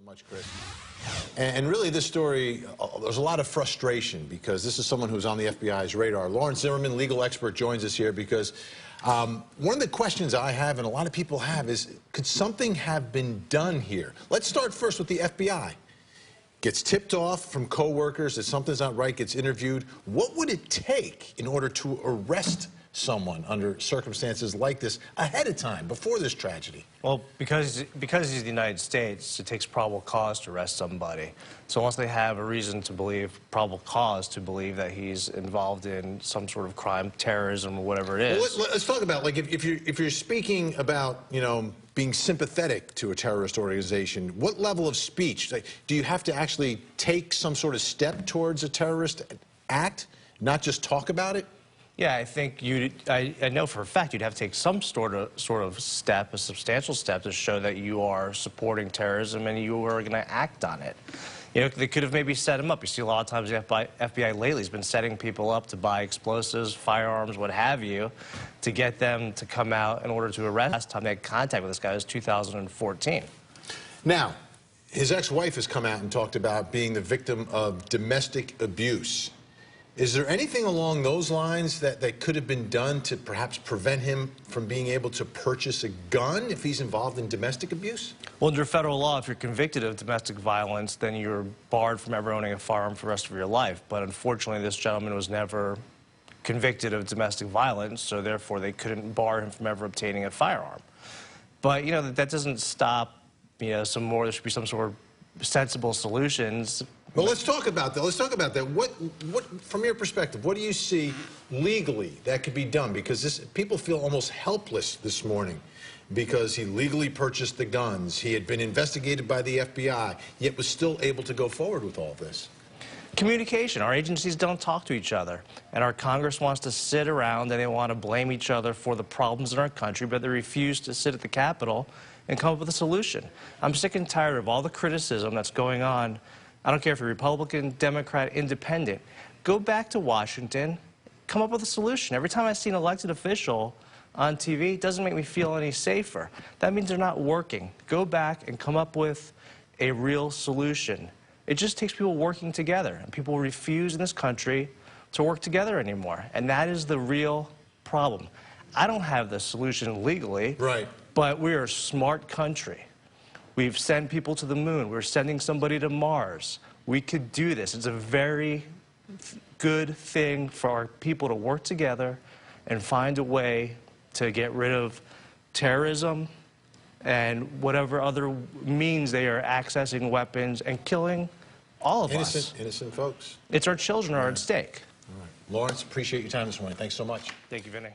Much, Chris. And really, this story, there's a lot of frustration because this is someone who's on the FBI's radar. Lawrence Zimmerman, legal expert, joins us here because one of the questions I have and a lot of people have is, could something have been done here? Let's start first with the FBI. Gets tipped off from coworkers that something's not right, gets interviewed. What would it take in order to arrest someone under circumstances like this ahead of time, before this tragedy? Well, because he's the United States, it takes probable cause to arrest somebody. So once they have a reason to believe, probable cause to believe that he's involved in some sort of crime, terrorism, or whatever it is. Well, let's talk about, like, if you're speaking about, you know, being sympathetic to a terrorist organization, what level of speech? Like, do you have to actually take some sort of step towards a terrorist act, not just talk about it? Yeah, I think I know for a fact you'd have to take some sort of step, a substantial step, to show that you are supporting terrorism and you are going to act on it. You know, they could have maybe set him up. You see a lot of times the FBI lately has been setting people up to buy explosives, firearms, what have you, to get them to come out in order to arrest. Last time they had contact with this guy was 2014. Now, his ex-wife has come out and talked about being the victim of domestic abuse. Is there anything along those lines that could have been done to perhaps prevent him from being able to purchase a gun if he's involved in domestic abuse? Well, under federal law, if you're convicted of domestic violence, then you're barred from ever owning a firearm for the rest of your life. But unfortunately, this gentleman was never convicted of domestic violence, so therefore they couldn't bar him from ever obtaining a firearm. But, you know, that doesn't stop, you know, there should be some sort of sensible solutions. Well, let's talk about that. Let's talk about that. What, from your perspective, what do you see legally that could be done? Because people feel almost helpless this morning because he legally purchased the guns. He had been investigated by the FBI, yet was still able to go forward with all this. Communication. Our agencies don't talk to each other. And our Congress wants to sit around and they want to blame each other for the problems in our country, but they refuse to sit at the Capitol and come up with a solution. I'm sick and tired of all the criticism that's going on. I don't care if you're Republican, Democrat, Independent. Go back to Washington, come up with a solution. Every time I see an elected official on TV, it doesn't make me feel any safer. That means they're not working. Go back and come up with a real solution. It just takes people working together, and people refuse in this country to work together anymore, and that is the real problem. I don't have the solution legally, right, but we're a smart country. We've sent people to the moon. We're sending somebody to Mars. We could do this. It's a very good thing for our people to work together and find a way to get rid of terrorism and whatever other means they are accessing weapons and killing all of us. Innocent folks. It's our children are at stake. All right. Lawrence, appreciate your time this morning. Thanks so much. Thank you, Vinny.